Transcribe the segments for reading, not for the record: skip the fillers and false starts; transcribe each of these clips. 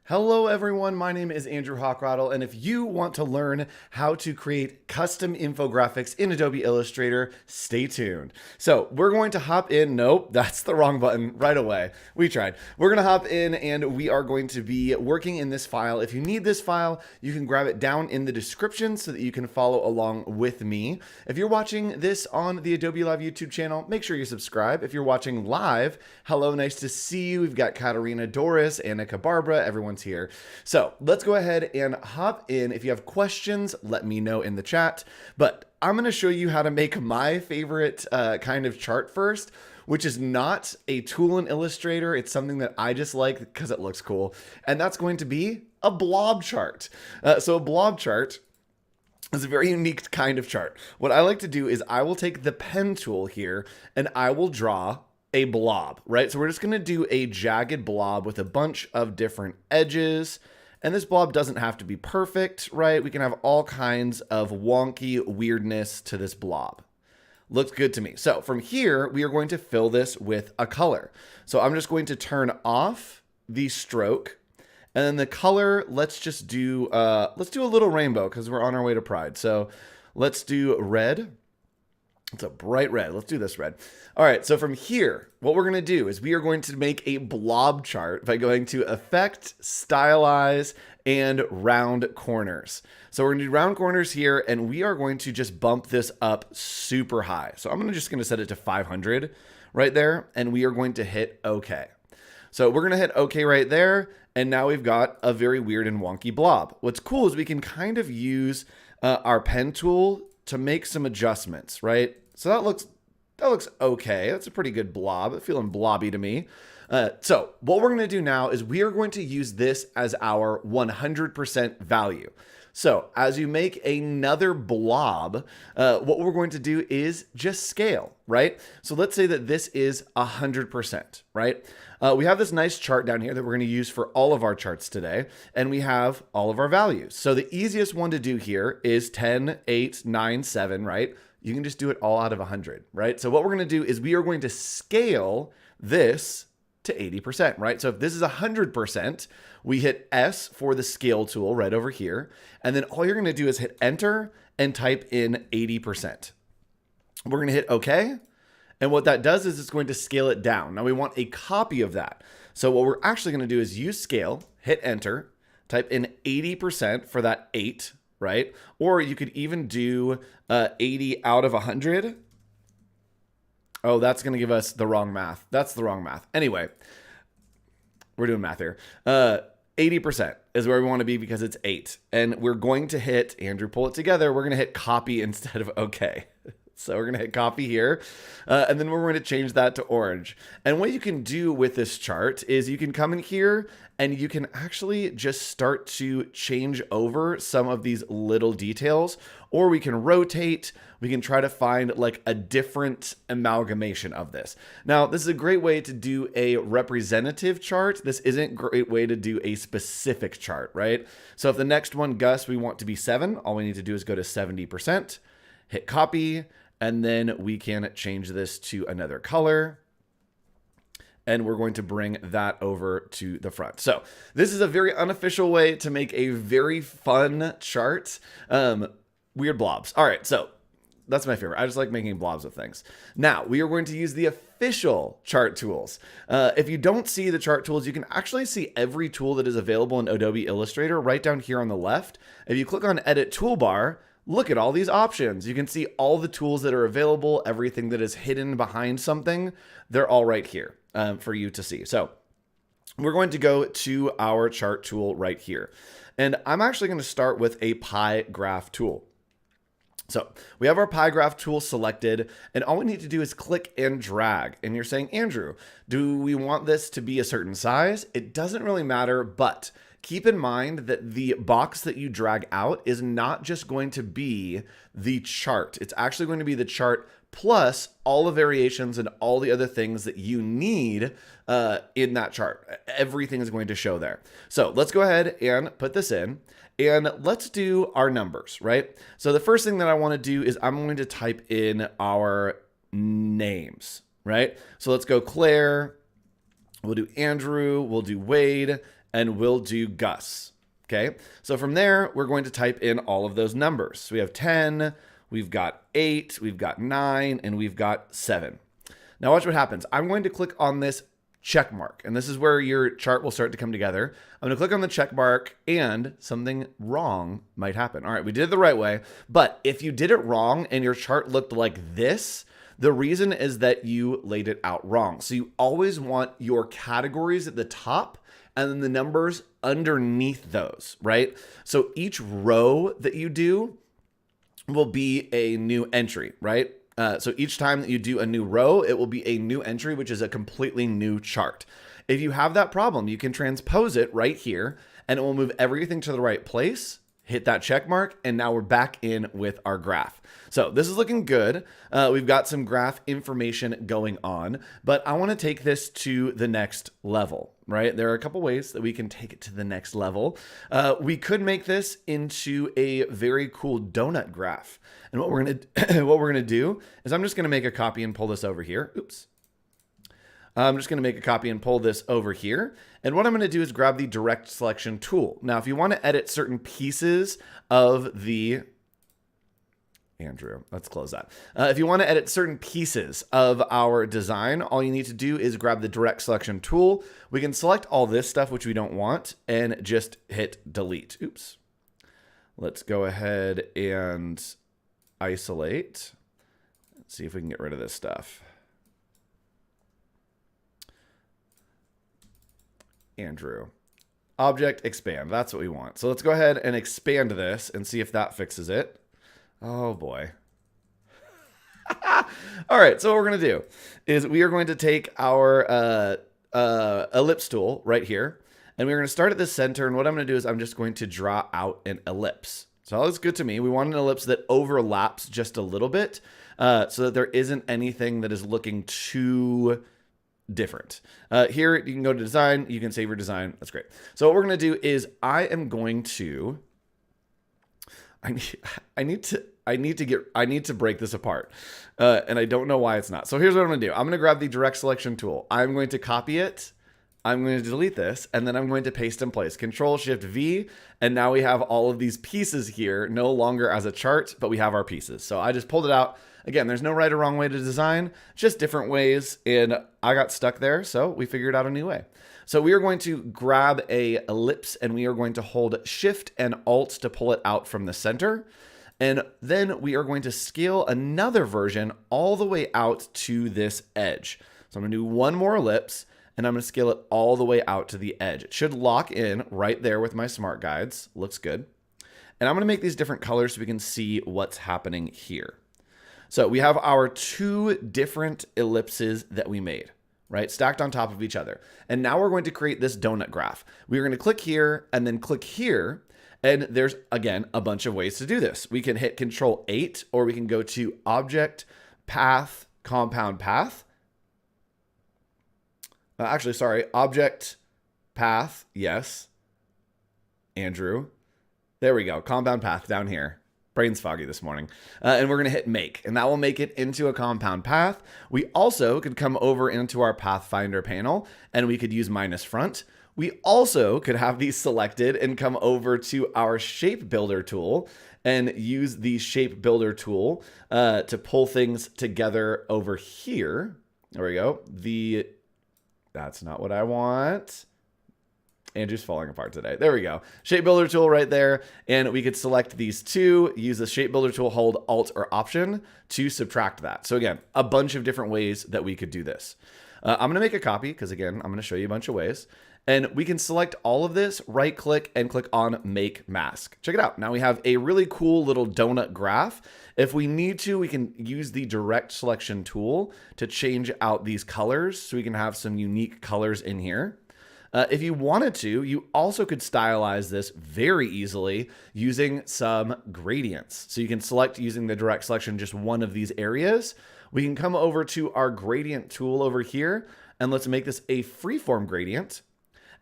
Hello everyone, my name is Andrew Hochradel, and if you want to learn how to create custom infographics in Adobe Illustrator, stay tuned. So we're going to hop in, nope, that's the wrong button right away. We tried. We're gonna hop in and we are going to be working in this file. If you need this file, you can grab it down in the description so that you can follow along with me. If you're watching this on the Adobe Live YouTube channel, make sure you subscribe. If you're watching live, hello, nice to see you. We've got Katarina, Doris, Annika, Barbara, everyone's here. So let's go ahead and hop in. If you have questions, let me know in the chat. But I'm going to show you how to make my favorite kind of chart first, which is not a tool in Illustrator. It's something that I just like because it looks cool. And that's going to be a blob chart. So a blob chart is a very unique kind of chart. What I like to do is I will take the pen tool here and I will draw a blob, right? So we're just going to do a jagged blob with a bunch of different edges. And this blob doesn't have to be perfect, right? We can have all kinds of wonky weirdness to this blob. Looks good to me. So from here, we are going to fill this with a color. So I'm just going to turn off the stroke, and then the color, let's do a little rainbow because we're on our way to Pride. So let's do red. It's a bright red. Let's do this red. All right, so from here, what we're going to do is we are going to make a blob chart by going to Effect, Stylize, and Round Corners. So we're going to do round corners here, and we are going to just bump this up super high. So I'm just going to set it to 500 right there, and we are going to hit OK. So we're going to hit OK right there, and now we've got a very weird and wonky blob. What's cool is we can kind of use our pen tool to make some adjustments, right? So that looks okay. That's a pretty good blob. It's feeling blobby to me. So what we're going to do now is we are going to use this as our 100% value. So as you make another blob, what we're going to do is just scale, right? So let's say that this is 100%, right? We have this nice chart down here that we're going to use for all of our charts today, and we have all of our values. So the easiest one to do here is 10, 8, 9, 7, right? You can just do it all out of 100, right? So what we're going to do is we are going to scale this to 80%, right? So if this is 100%, we hit S for the scale tool right over here. And then all you're going to do is hit enter and type in 80%. We're going to hit OK. And what that does is it's going to scale it down. Now we want a copy of that. So what we're actually going to do is use scale, hit enter, type in 80% for that 8, right? Or you could even do 80 out of 100. Oh, that's going to give us the wrong math. That's the wrong math. Anyway, we're doing math here. 80% is where we want to be because it's 8. And we're going to hit, Andrew, pull it together. We're going to hit copy instead of OK. So we're going to hit copy here, and then we're going to change that to orange. And what you can do with this chart is you can come in here and you can actually just start to change over some of these little details, or we can rotate. We can try to find like a different amalgamation of this. Now, this is a great way to do a representative chart. This isn't a great way to do a specific chart, right? So if the next one, Gus, we want to be 7, all we need to do is go to 70%, hit copy, and then we can change this to another color. And we're going to bring that over to the front. So this is a very unofficial way to make a very fun chart. Weird blobs. All right, so that's my favorite. I just like making blobs of things. Now, we are going to use the official chart tools. If you don't see the chart tools, you can actually see every tool that is available in Adobe Illustrator right down here on the left. If you click on Edit Toolbar, look at all these options. You can see all the tools that are available, everything that is hidden behind something. They're all right here for you to see. So we're going to go to our chart tool right here. And I'm actually going to start with a pie graph tool. So we have our pie graph tool selected, and all we need to do is click and drag. And you're saying, Andrew, do we want this to be a certain size? It doesn't really matter, but keep in mind that the box that you drag out is not just going to be the chart. It's actually going to be the chart plus all the variations and all the other things that you need in that chart. Everything is going to show there. So let's go ahead and put this in. And let's do our numbers, right? So the first thing that I want to do is I'm going to type in our names, right? So let's go Claire, we'll do Andrew, we'll do Wade, and we'll do Gus. Okay, so from there, we're going to type in all of those numbers. So we have 10, we've got 8, we've got 9, and we've got 7. Now watch what happens. I'm going to click on this check mark, and this is where your chart will start to come together. I'm going to click on the check mark, and something wrong might happen. All right, we did it the right way, but if you did it wrong and your chart looked like this, the reason is that you laid it out wrong. So you always want your categories at the top and then the numbers underneath those, right? So each row that you do will be a new entry, right? So each time that you do a new row, it will be a new entry, which is a completely new chart. If you have that problem, you can transpose it right here and it will move everything to the right place. Hit that check mark, and now we're back in with our graph. So this is looking good. We've got some graph information going on, but I want to take this to the next level, right? There are a couple ways that we can take it to the next level. We could make this into a very cool donut graph. And what we're gonna do is I'm just gonna make a copy and pull this over here. Oops. I'm just going to make a copy and pull this over here. And what I'm going to do is grab the direct selection tool. Now, if you want to edit certain pieces of the Andrew, let's close that. If you want to edit certain pieces of our design, all you need to do is grab the direct selection tool. We can select all this stuff, which we don't want, and just hit delete. Oops. Let's go ahead and isolate. Let's see if we can get rid of this stuff. Andrew. Object expand. That's what we want. So let's go ahead and expand this and see if that fixes it. Oh boy. All right. So what we're going to do is we are going to take our ellipse tool right here, and we're going to start at the center. And what I'm going to do is I'm just going to draw out an ellipse. So all looks good to me. We want an ellipse that overlaps just a little bit so that there isn't anything that is looking too different. Here you can go to design, you can save your design. That's great. So what we're going to do is I need to break this apart. And I don't know why it's not. So here's what I'm going to do. I'm going to grab the direct selection tool. I'm going to copy it. I'm going to delete this, and then I'm going to paste in place. Control Shift V, and now we have all of these pieces here, no longer as a chart, but we have our pieces. So I just pulled it out. Again, there's no right or wrong way to design, just different ways, and I got stuck there, so we figured out a new way. So we are going to grab a ellipse, and we are going to hold Shift and Alt to pull it out from the center. And then we are going to scale another version all the way out to this edge. So I'm going to do one more ellipse, and I'm going to scale it all the way out to the edge. It should lock in right there with my smart guides. Looks good. And I'm going to make these different colors so we can see what's happening here. So we have our two different ellipses that we made, right? Stacked on top of each other. And now we're going to create this donut graph. We're going to click here and then click here. And there's, again, a bunch of ways to do this. We can hit Control 8, or we can go to Object, Path, Compound Path. Object, Path, yes. Andrew. There we go, Compound Path down here. Brain's foggy this morning. And we're going to hit Make, and that will make it into a compound path. We also could come over into our Pathfinder panel, and we could use minus front. We also could have these selected and come over to our Shape Builder tool and use the Shape Builder tool to pull things together over here. There we go. That's not what I want. Andrew's falling apart today. There we go. Shape Builder tool right there. And we could select these two, use the Shape Builder tool, hold Alt or Option to subtract that. So again, a bunch of different ways that we could do this. I'm going to make a copy because, again, I'm going to show you a bunch of ways. And we can select all of this, right click, and click on Make Mask. Check it out. Now we have a really cool little donut graph. If we need to, we can use the direct selection tool to change out these colors so we can have some unique colors in here. If you wanted to, you also could stylize this very easily using some gradients. So you can select, using the direct selection, just one of these areas. We can come over to our gradient tool over here, and let's make this a freeform gradient.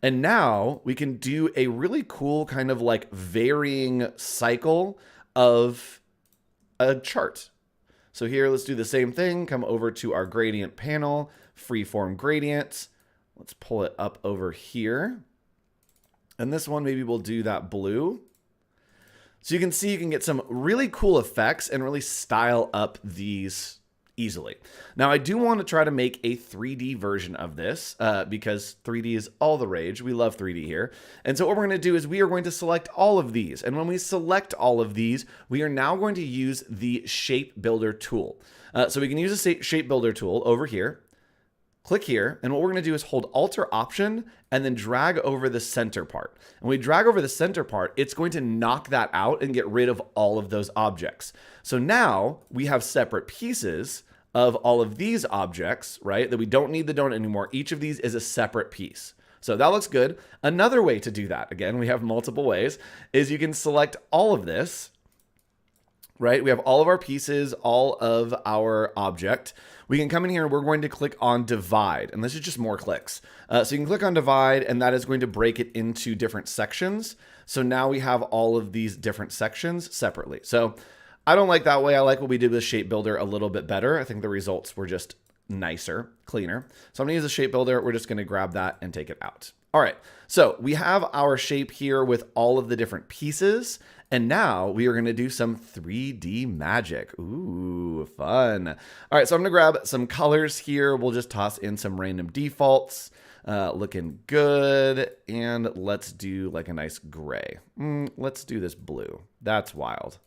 And now we can do a really cool kind of like varying cycle of a chart. So here, let's do the same thing. Come over to our gradient panel, freeform gradient. Let's pull it up over here. And this one, maybe we'll do that blue. So you can see you can get some really cool effects and really style up these easily. Now, I do want to try to make a 3D version of this because 3D is all the rage. We love 3D here. And so what we're going to do is we are going to select all of these. And when we select all of these, we are now going to use the Shape Builder tool. So we can use the Shape Builder tool over here. Click here, and what we're going to do is hold Alt or Option and then drag over the center part. And when we drag over the center part, it's going to knock that out and get rid of all of those objects. So now we have separate pieces of all of these objects, right? That we don't need the donut anymore. Each of these is a separate piece. So that looks good. Another way to do that, again, we have multiple ways, is you can select all of this, right? We have all of our pieces, all of our object. We can come in here and we're going to click on divide, and this is just more clicks. So you can click on divide, and that is going to break it into different sections. So now we have all of these different sections separately. So I don't like that way. I like what we did with Shape Builder a little bit better. I think the results were just nicer, cleaner. So I'm gonna use the Shape Builder. We're just gonna grab that and take it out. All right, so we have our shape here with all of the different pieces. And now we are going to do some 3D magic. Ooh, fun. All right, so I'm going to grab some colors here. We'll just toss in some random defaults. Looking good. And let's do like a nice gray. Let's do this blue. That's wild.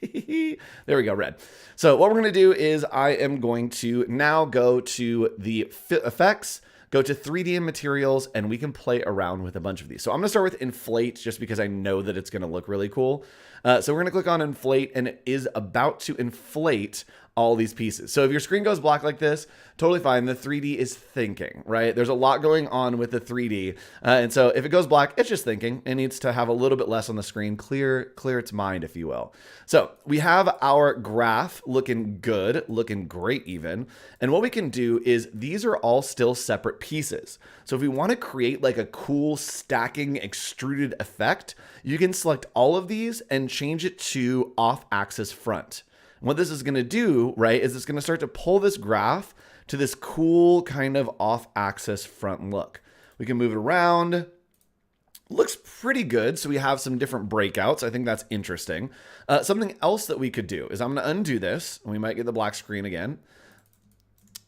There we go, red. So what we're going to do is I am going to now go to the effects, go to 3D and materials, and we can play around with a bunch of these. So I'm gonna start with Inflate just because I know that it's gonna look really cool. So we're gonna click on Inflate, and it is about to inflate all these pieces. So if your screen goes black like this, totally fine. The 3D is thinking, right? There's a lot going on with the 3D. And so if it goes black, it's just thinking. It needs to have a little bit less on the screen, clear its mind, if you will. So we have our graph looking good, looking great even. And what we can do is these are all still separate pieces. So if we want to create like a cool stacking extruded effect, you can select all of these and change it to off-axis front. And what this is going to do, right, is it's going to start to pull this graph to this cool kind of off-axis front look. We can move it around. Looks pretty good. So we have some different breakouts. I think that's interesting. Something else that we could do is I'm going to undo this, and we might get the black screen again.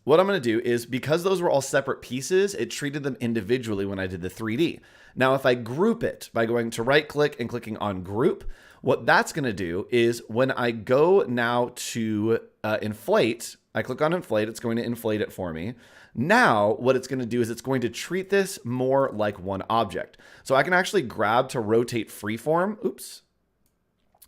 What I'm going to do is, because those were all separate pieces, it treated them individually when I did the 3D. Now, if I group it by going to right click and clicking on group, what that's going to do is when I go now to inflate, I click on inflate, it's going to inflate it for me. Now, what it's going to do is it's going to treat this more like one object. So I can actually grab to rotate freeform. Oops.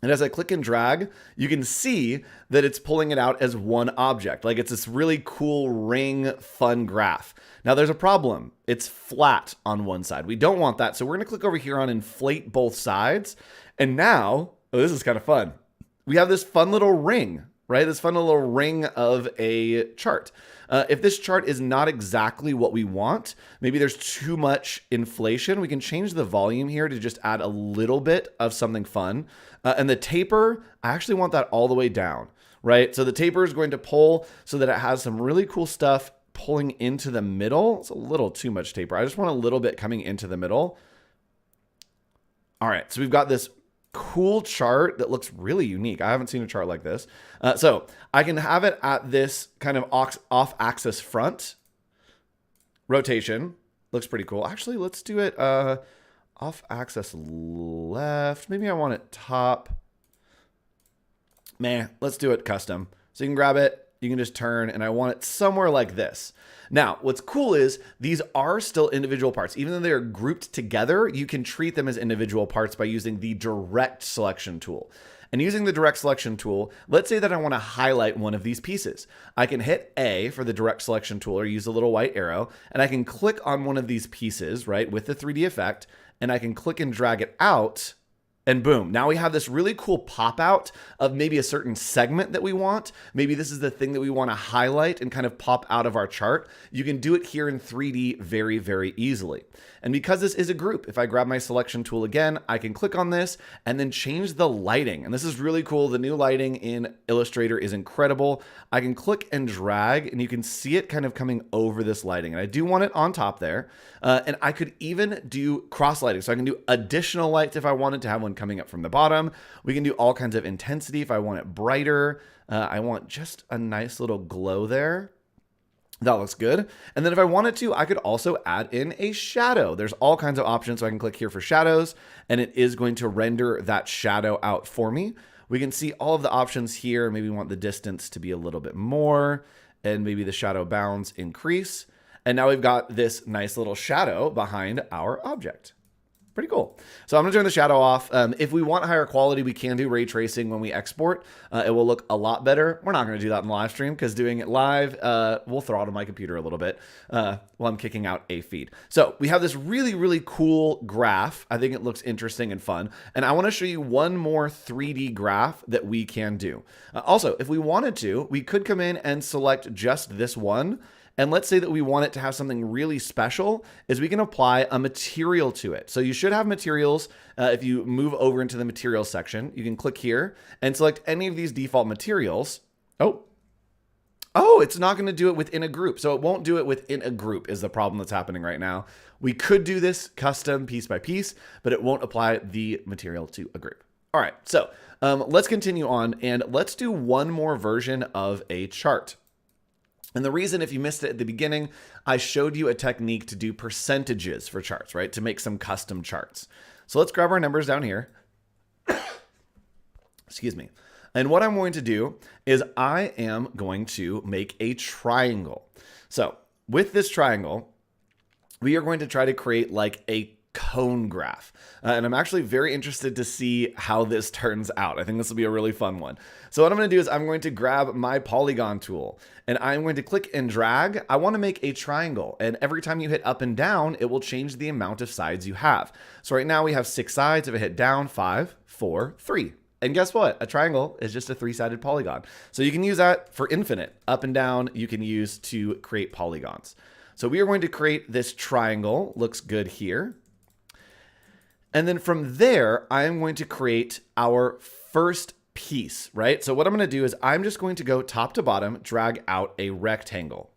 And as I click and drag, you can see that it's pulling it out as one object. Like it's this really cool ring fun graph. Now there's a problem. It's flat on one side. We don't want that. So we're going to click over here on inflate both sides. And now, oh, this is kind of fun. We have this fun little ring, right? This fun little ring of a chart. If this chart is not exactly what we want, maybe there's too much inflation, we can change the volume here to just add a little bit of something fun. And the taper, I actually want that all the way down, right? So the taper is going to pull so that it has some really cool stuff pulling into the middle. It's a little too much taper. I just want a little bit coming into the middle. All right, so we've got this cool chart that looks really unique. I haven't seen a chart like this. So I can have it at this kind of off-axis front. Rotation looks pretty cool. Actually, let's do it off-axis left. Maybe I want it top. Let's do it custom. So you can grab it, you can just turn, and I want it somewhere like this. Now, what's cool is these are still individual parts. Even though they are grouped together, you can treat them as individual parts by using the direct selection tool. And using the direct selection tool, let's say that I want to highlight one of these pieces. I can hit A for the direct selection tool or use a little white arrow, and I can click on one of these pieces, right, with the 3D effect, and I can click and drag it out And boom, now we have this really cool pop out of maybe a certain segment that we want. Maybe this is the thing that we want to highlight and kind of pop out of our chart. You can do it here in 3D very, very easily. And because this is a group, if I grab my selection tool again, I can click on this and then change the lighting. And this is really cool. The new lighting in Illustrator is incredible. I can click and drag and you can see it kind of coming over this lighting. And I do want it on top there. And I could even do cross lighting. So I can do additional lights if I wanted to have one coming up from the bottom. We can do all kinds of intensity if I want it brighter. I want just a nice little glow there. That looks good. And then if I wanted to, I could also add in a shadow. There's all kinds of options. So I can click here for shadows and it is going to render that shadow out for me. We can see all of the options here. Maybe we want the distance to be a little bit more and maybe the shadow bounds increase. And now we've got this nice little shadow behind our object. Pretty cool. So I'm gonna turn the shadow off. If we want higher quality, we can do ray tracing when we export. It will look a lot better. We're not gonna do that in the live stream because doing it live will throttle my computer a little bit while I'm kicking out a feed. So we have this really, really cool graph. I think it looks interesting and fun. And I wanna show you one more 3D graph that we can do. Also, if we wanted to, we could come in and select just this one. And let's say that we want it to have something really special, is we can apply a material to it. So you should have materials. If you move over into the materials section, you can click here and select any of these default materials. Oh, it's not going to do it within a group. So it won't do it within a group is the problem that's happening right now. We could do this custom piece by piece, but it won't apply the material to a group. All right, so let's continue on and let's do one more version of a chart. And the reason, if you missed it at the beginning, I showed you a technique to do percentages for charts, right? To make some custom charts. So let's grab our numbers down here. Excuse me. And what I'm going to do is I am going to make a triangle. So with this triangle, we are going to try to create like a cone graph. And I'm actually very interested to see how this turns out. I think this will be a really fun one. So what I'm going to do is I'm going to grab my polygon tool and I'm going to click and drag. I want to make a triangle, and every time you hit up and down, it will change the amount of sides you have. So right now we have 6 sides. If I hit down, 5, 4, 3. And guess what? A triangle is just a 3-sided polygon. So you can use that for infinite. Up and down, you can use to create polygons. So we are going to create this triangle. Looks good here. And then from there, I'm going to create our first piece, right? So what I'm going to do is I'm just going to go top to bottom, drag out a rectangle.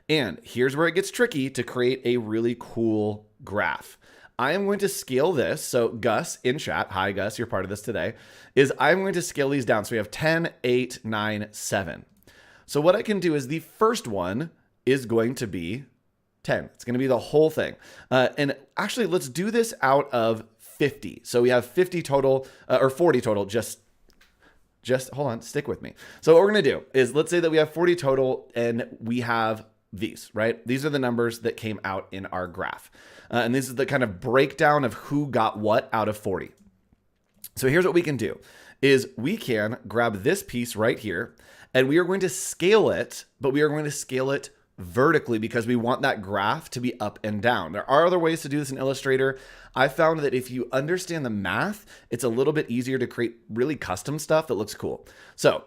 And here's where it gets tricky to create a really cool graph. I am going to scale this. So Gus in chat, hi Gus, you're part of this today, is I'm going to scale these down. So we have 10, 8, 9, 7. So what I can do is the first one is going to be 10. It's going to be the whole thing. And actually, let's do this out of 50. So we have 50 total, or 40 total, just hold on, stick with me. So what we're going to do is, let's say that we have 40 total and we have these, right? These are the numbers that came out in our graph. And this is the kind of breakdown of who got what out of 40. So here's what we can do is we can grab this piece right here and we are going to scale it, but we are going to scale it vertically because we want that graph to be up and down. There are other ways to do this in Illustrator. I found that if you understand the math, it's a little bit easier to create really custom stuff that looks cool. So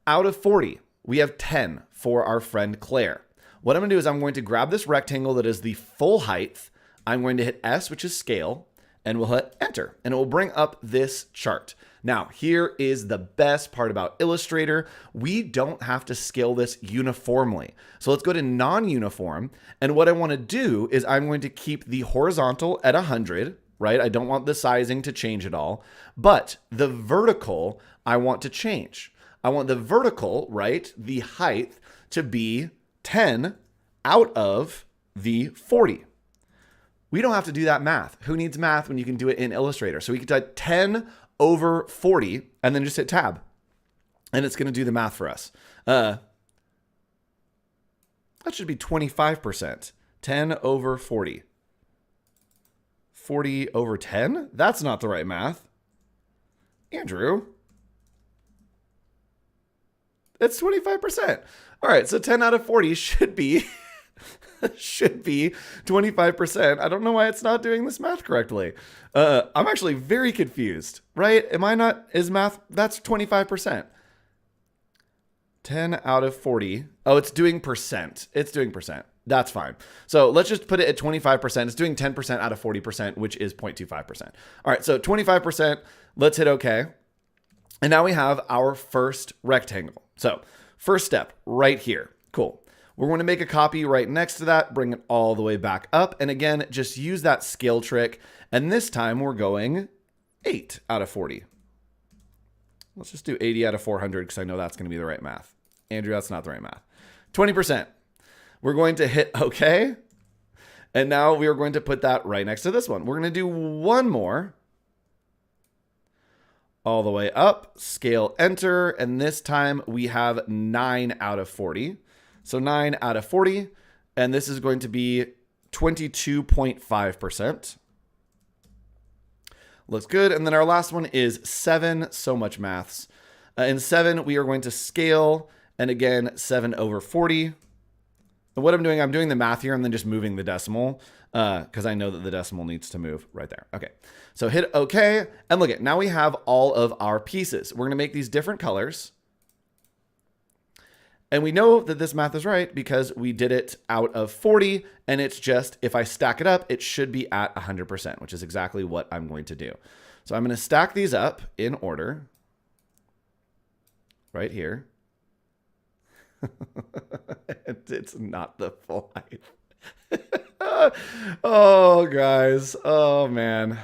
out of 40, we have 10 for our friend Claire. What I'm going to do is I'm going to grab this rectangle that is the full height. I'm going to hit S, which is scale, and we'll hit enter, and it will bring up this chart. Now, here is the best part about Illustrator. We don't have to scale this uniformly. So let's go to non-uniform. And what I want to do is I'm going to keep the horizontal at 100, right? I don't want the sizing to change at all, but the vertical I want to change. I want the vertical, right? The height to be 10 out of the 40. We don't have to do that math. Who needs math when you can do it in Illustrator? So we can type 10 over 40 and then just hit tab and it's going to do the math for us. That should be 25%. 10 over 40. 40 over 10? That's not the right math. Andrew. It's 25%. All right, so 10 out of 40 should be should be 25%. I don't know why it's not doing this math correctly. I'm actually very confused, right? Am I not, is math, that's 25%. 10 out of 40. Oh, it's doing percent. It's doing percent. That's fine. So let's just put it at 25%. It's doing 10% out of 40%, which is 0.25%. All right, so 25%, let's hit okay. And now we have our first rectangle. So first step right here. Cool. We're going to make a copy right next to that, bring it all the way back up. And again, just use that scale trick. And this time we're going 8 out of 40. Let's just do 80 out of 400 because I know that's going to be the right math. Andrew, that's not the right math. 20%. We're going to hit OK. And now we are going to put that right next to this one. We're going to do one more. All the way up, scale enter. And this time we have 9 out of 40. So 9 out of 40. And this is going to be 22.5%. Looks good. And then our last one is 7. So much maths. In 7, we are going to scale. And again, 7 over 40. And what I'm doing the math here and then just moving the decimal because I know that the decimal needs to move right there. Okay, so hit OK. And look at, now we have all of our pieces. We're going to make these different colors. And we know that this math is right because we did it out of 40. And it's just, if I stack it up, it should be at 100%, which is exactly what I'm going to do. So I'm going to stack these up in order right here. It's not the full height. Oh, guys. Oh, man.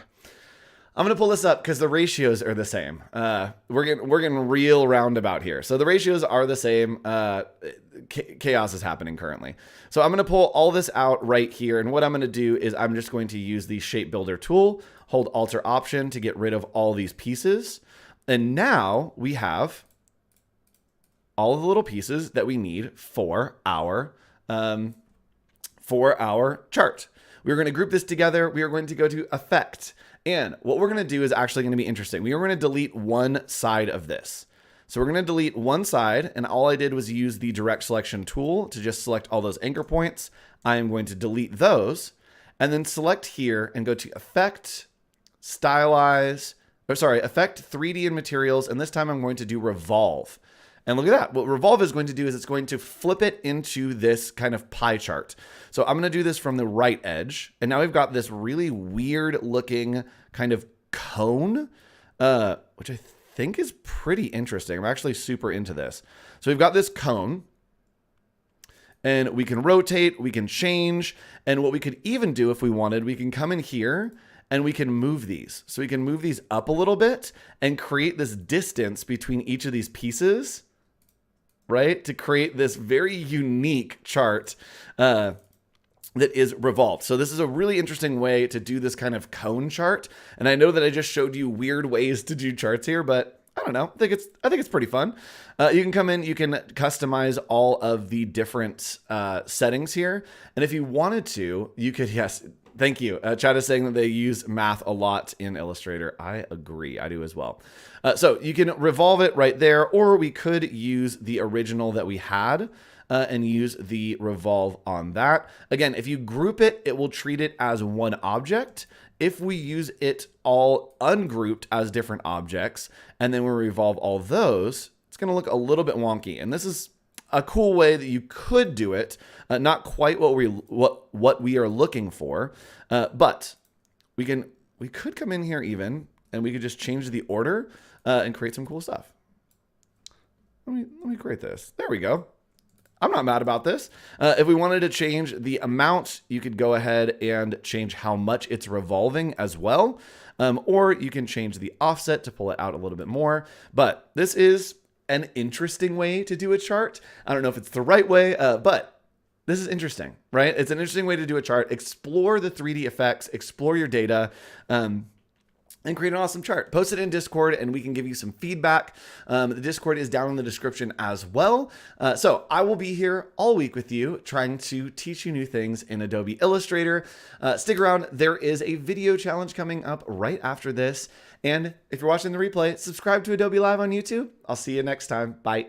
I'm going to pull this up because the ratios are the same. We're getting real roundabout here. So the ratios are the same. Chaos is happening currently. So I'm going to pull all this out right here. And what I'm going to do is I'm just going to use the shape builder tool, hold Alt or Option to get rid of all these pieces. And now we have all of the little pieces that we need for our chart. We're going to group this together. We are going to go to Effect. And what we're going to do is actually going to be interesting. We are going to delete one side of this. So we're going to delete one side. And all I did was use the direct selection tool to just select all those anchor points. I am going to delete those and then select here and go to Effect, Stylize, Effect 3D and Materials. And this time I'm going to do Revolve. And look at that. What Revolve is going to do is it's going to flip it into this kind of pie chart. So I'm going to do this from the right edge. And now we've got this really weird looking kind of cone, which I think is pretty interesting. I'm actually super into this. So we've got this cone. And we can rotate, we can change. And what we could even do if we wanted, we can come in here and we can move these. So we can move these up a little bit and create this distance between each of these pieces, right? To create this very unique chart that is revolved. So this is a really interesting way to do this kind of cone chart. And I know that I just showed you weird ways to do charts here, but I don't know. I think it's pretty fun. You can come in, you can customize all of the different settings here. And if you wanted to, you could, yes, thank you. Chad is saying that they use math a lot in Illustrator. I agree. I do as well. So you can revolve it right there, or we could use the original that we had and use the revolve on that. Again, if you group it, it will treat it as one object. If we use it all ungrouped as different objects, and then we revolve all those, it's going to look a little bit wonky. And this is a cool way that you could do it. Not quite what we are looking for, but we could come in here even, and we could just change the order and create some cool stuff. Let me create this. There we go. I'm not mad about this. If we wanted to change the amount, you could go ahead and change how much it's revolving as well. Or you can change the offset to pull it out a little bit more. But this is an interesting way to do a chart. I don't know if it's the right way, but this is interesting, right? It's an interesting way to do a chart. Explore the 3D effects, explore your data, and create an awesome chart. Post it in Discord and we can give you some feedback. The Discord is down in the description as well. So I will be here all week with you trying to teach you new things in Adobe Illustrator. Stick around. There is a video challenge coming up right after this. And if you're watching the replay, subscribe to Adobe Live on YouTube. I'll see you next time. Bye.